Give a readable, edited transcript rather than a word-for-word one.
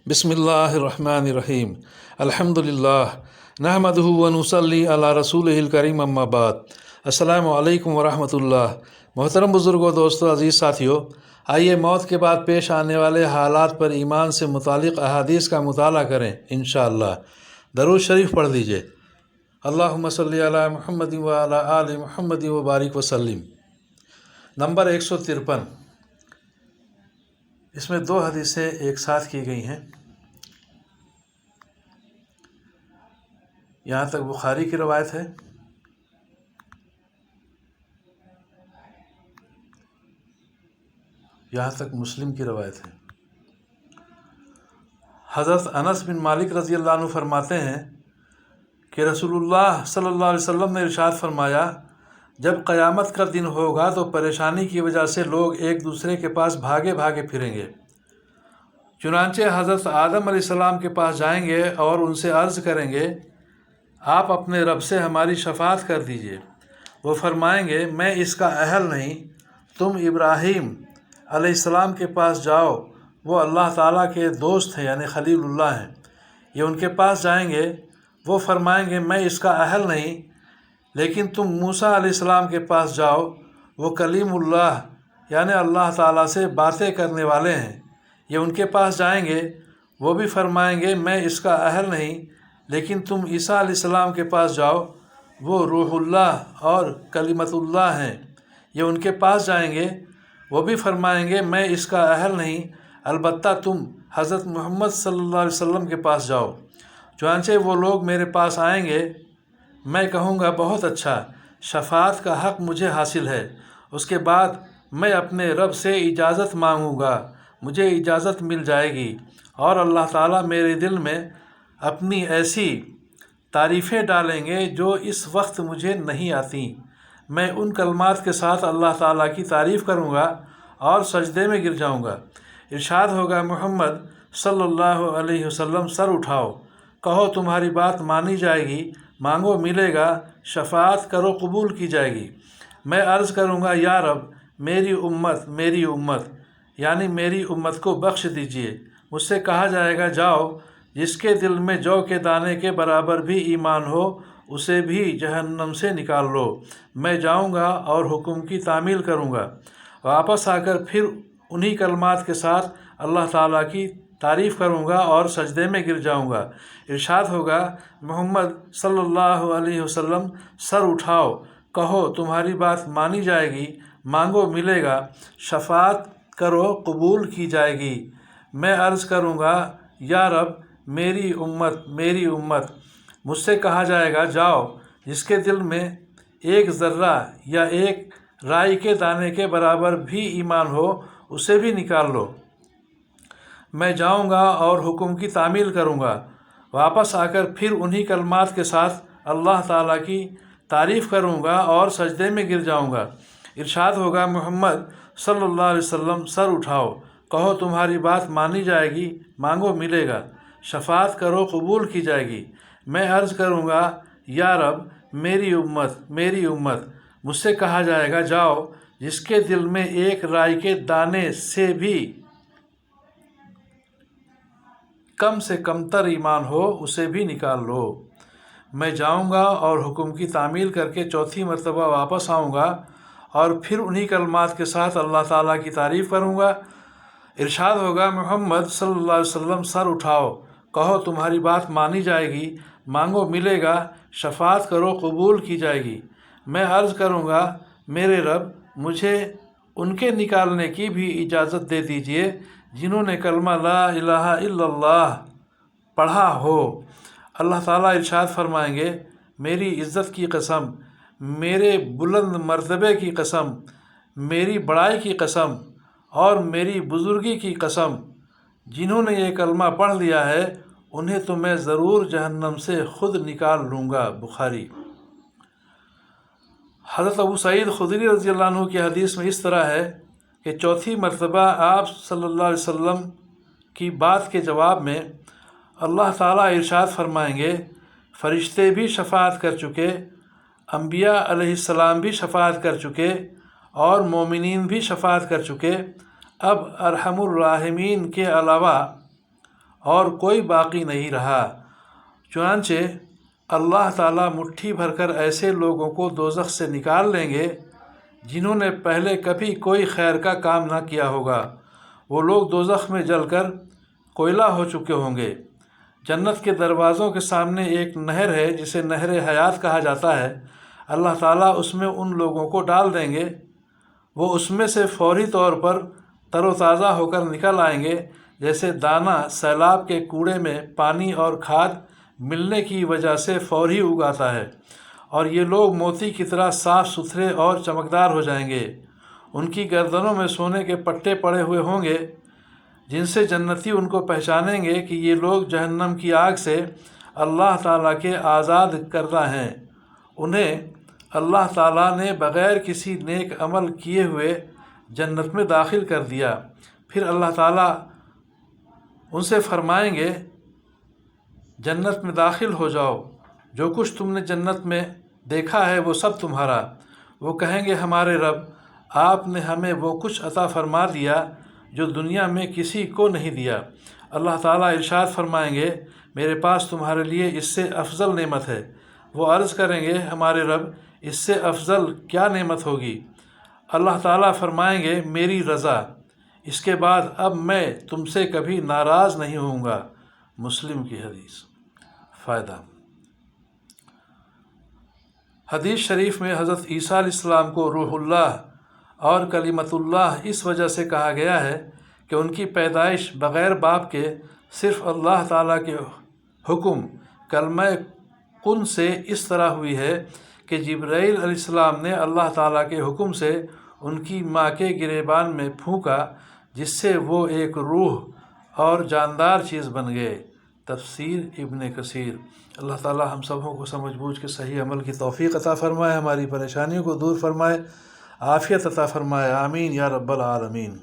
बिस्मिल्लाहिर्रहमानिर्रहीम अल्हम्दुलिल्लाह नहमदुहु व नुसल्ली अला रसूलिहिल करीम अम्मा बाद। अस्सलामु अलैकुम व रहमतुल्लाह। मोहतरम बुज़ुर्गों, दोस्तों, अज़ीज़ साथियों, आइए मौत के बाद पेश आने वाले हालात पर ईमान से मुतालिक अहादीस का मुताला करें इंशाअल्लाह। दरूद शरीफ पढ़ लीजिए। अल्लाहुम्मा सल्ली अला मुहम्मद व अला आलि मुहम्मद व बारिक वसल्लिम। नंबर 153। इसमें दो हदीसें एक साथ की गई हैं। यहाँ तक बुखारी की रवायत है, यहाँ तक मुस्लिम की रवायत है। हज़रत अनस बिन मालिक रज़ी अल्लाह अन्हु फरमाते हैं कि रसूलुल्लाह सल्लल्लाहु अलैहि वसल्लम ने इरशाद फरमाया, जब क़यामत का दिन होगा तो परेशानी की वजह से लोग एक दूसरे के पास भागे भागे फिरेंगे। चुनांचे हज़रत आदम अलैहिस्सलाम के पास जाएंगे और उनसे अर्ज़ करेंगे, आप अपने रब से हमारी शफ़ाअत कर दीजिए। वो फरमाएंगे, मैं इसका अहल नहीं, तुम इब्राहीम अलैहिस्सलाम के पास जाओ, वो अल्लाह ताला के दोस्त हैं, यानी खलीलुल्लाह हैं। ये उनके पास जाएंगे, वो फरमाएंगे, मैं इसका अहल नहीं, लेकिन तुम मूसा अलैहिस्सलाम के पास जाओ, वो कलीमुल्लाह यानी अल्लाह ताला से बातें करने वाले हैं। ये उनके पास जाएंगे, वो भी फरमाएंगे, मैं इसका अहल नहीं, लेकिन तुम ईसा अलैहिस्सलाम के पास जाओ, वो रूहुल्लाह और कलिमतुल्लाह हैं। ये उनके पास जाएंगे, वो भी फरमाएंगे, मैं इसका अहल नहीं, अलबत्ता तुम हज़रत मोहम्मद सल्लल्लाहु अलैहि वसल्लम के पास जाओ। चुनांचे वो लोग मेरे पास आएंगे, मैं कहूँगा, बहुत अच्छा, शफ़ाअत का हक़ मुझे हासिल है। उसके बाद मैं अपने रब से इजाज़त मांगूँगा, मुझे इजाज़त मिल जाएगी और अल्लाह ताला मेरे दिल में अपनी ऐसी तारीफ़ें डालेंगे जो इस वक्त मुझे नहीं आती। मैं उन कलमात के साथ अल्लाह ताला की तारीफ़ करूँगा और सजदे में गिर जाऊँगा। इरशाद होगा, मोहम्मद सल्लल्लाहु अलैहि वसल्लम, सर उठाओ, कहो तुम्हारी बात मानी जाएगी, मांगो मिलेगा, शफ़ाअत करो कबूल की जाएगी। मैं अर्ज़ करूँगा, या रब, मेरी उम्मत यानी मेरी उम्मत को बख्श दीजिए। मुझसे कहा जाएगा, जाओ, जिसके दिल में जौ के दाने के बराबर भी ईमान हो, उसे भी जहन्नम से निकाल लो। मैं जाऊँगा और हुक्म की तामील करूँगा, वापस आकर फिर उन्हीं कलमात के साथ अल्लाह ताला की तारीफ़ करूँगा और सजदे में गिर जाऊँगा। इरशाद होगा, मोहम्मद सल्लल्लाहु अलैहि वसल्लम, सर उठाओ, कहो तुम्हारी बात मानी जाएगी, मांगो मिलेगा, शफ़ाअत करो कबूल की जाएगी। मैं अर्ज़ करूँगा, या रब, मेरी उम्मत। मुझसे कहा जाएगा, जाओ, जिसके दिल में एक ज़र्रा या एक राई के दाने के बराबर भी ईमान हो, उसे भी निकाल लो। मैं जाऊँगा और हुक्म की तामील करूँगा, वापस आकर फिर उन्हीं कलमात के साथ अल्लाह ताला की तारीफ़ करूँगा और सजदे में गिर जाऊँगा। इरशाद होगा, मोहम्मद सल्लल्लाहु अलैहि वसल्लम, सर उठाओ, कहो तुम्हारी बात मानी जाएगी, मांगो मिलेगा, शफ़ाअत करो कबूल की जाएगी। मैं अर्ज़ करूँगा, या रब, मेरी उम्मत। मुझसे कहा जाएगा, जाओ, जिसके दिल में एक राई के दाने से भी कम से कमतर ईमान हो, उसे भी निकाल लो। मैं जाऊँगा और हुक्म की तामील करके चौथी मरतबा वापस आऊँगा और फिर उन्हीं कलमात के साथ अल्लाह ताला की तारीफ़ करूँगा। इरशाद होगा, मोहम्मद सल्लल्लाहु अलैहि वसल्लम, सर उठाओ, कहो तुम्हारी बात मानी जाएगी, मांगो मिलेगा, शफ़ाअत करो कबूल की जाएगी। मैं अर्ज़ करूँगा, मेरे रब, मुझे उनके निकालने की भी इजाज़त दे दीजिए जिन्होंने कलमा ला इलाहा इल्लल्लाह पढ़ा हो। अल्लाह ताला इरशाद फरमाएंगे, मेरी इज़्ज़त की कसम, मेरे बुलंद मर्तबे की कसम, मेरी बड़ाई की कसम और मेरी बुज़ुर्गी की कसम, जिन्होंने ये कलमा पढ़ लिया है, उन्हें तो मैं ज़रूर जहन्नम से ख़ुद निकाल लूँगा। बुखारी। हज़रत अबू सईद खुदरी रज़ी अल्लाह अन्हु की हदीस में इस तरह है कि चौथी मरतबा आप सल्लल्लाहु अलैहि वसल्लम की बात के जवाब में अल्लाह ताला इरशाद फरमाएंगे, फ़रिश्ते भी शफ़ाअत कर चुके, अम्बिया अलैहिस्सलाम भी शफ़ाअत कर चुके और मोमिनीन भी शफ़ाअत कर चुके। अब अरहमुर राहिमीन के अलावा اور کوئی باقی نہیں رہا۔ چنانچہ اللہ تعالیٰ مٹھی بھر کر ایسے لوگوں کو دوزخ سے نکال لیں گے جنہوں نے پہلے کبھی کوئی خیر کا کام نہ کیا ہوگا۔ وہ لوگ دوزخ میں جل کر کوئلہ ہو چکے ہوں گے۔ جنت کے دروازوں کے سامنے ایک نہر ہے جسے نہر حیات کہا جاتا ہے۔ اللہ تعالیٰ اس میں ان لوگوں کو ڈال دیں گے۔ وہ اس میں سے فوری طور پر تر و تازہ ہو کر نکل آئیں گے، جیسے دانہ سیلاب کے کوڑے میں پانی اور کھاد ملنے کی وجہ سے فوری اگاتا ہے، اور یہ لوگ موتی کی طرح صاف ستھرے اور چمکدار ہو جائیں گے۔ ان کی گردنوں میں سونے کے پٹے پڑے ہوئے ہوں گے، جن سے جنتی ان کو پہچانیں گے کہ یہ لوگ جہنم کی آگ سے اللہ تعالیٰ کے آزاد کردہ ہیں۔ انہیں اللہ تعالیٰ نے بغیر کسی نیک عمل کیے ہوئے جنت میں داخل کر دیا۔ پھر اللہ تعالیٰ ان سے فرمائیں گے، جنت میں داخل ہو جاؤ، جو کچھ تم نے جنت میں دیکھا ہے وہ سب تمہارا۔ وہ کہیں گے، ہمارے رب، آپ نے ہمیں وہ کچھ عطا فرما دیا جو دنیا میں کسی کو نہیں دیا۔ اللہ تعالیٰ ارشاد فرمائیں گے، میرے پاس تمہارے لیے اس سے افضل نعمت ہے۔ وہ عرض کریں گے، ہمارے رب، اس سے افضل کیا نعمت ہوگی؟ اللہ تعالیٰ فرمائیں گے، میری رضا۔ اس کے بعد اب میں تم سے کبھی ناراض نہیں ہوں گا۔ مسلم کی حدیث۔ فائدہ: حدیث شریف میں حضرت عیسیٰ علیہ السلام کو روح اللہ اور کلمۃ اللہ اس وجہ سے کہا گیا ہے کہ ان کی پیدائش بغیر باپ کے صرف اللہ تعالیٰ کے حکم کلمہ کن سے اس طرح ہوئی ہے کہ جبرائیل علیہ السلام نے اللہ تعالیٰ کے حکم سے ان کی ماں کے گریبان میں پھونکا، جس سے وہ ایک روح اور جاندار چیز بن گئے۔ تفسیر ابن کثیر۔ اللہ تعالیٰ ہم سبوں کو سمجھ بوجھ کے صحیح عمل کی توفیق عطا فرمائے، ہماری پریشانیوں کو دور فرمائے، عافیت عطا فرمائے، آمین یا رب العالمین۔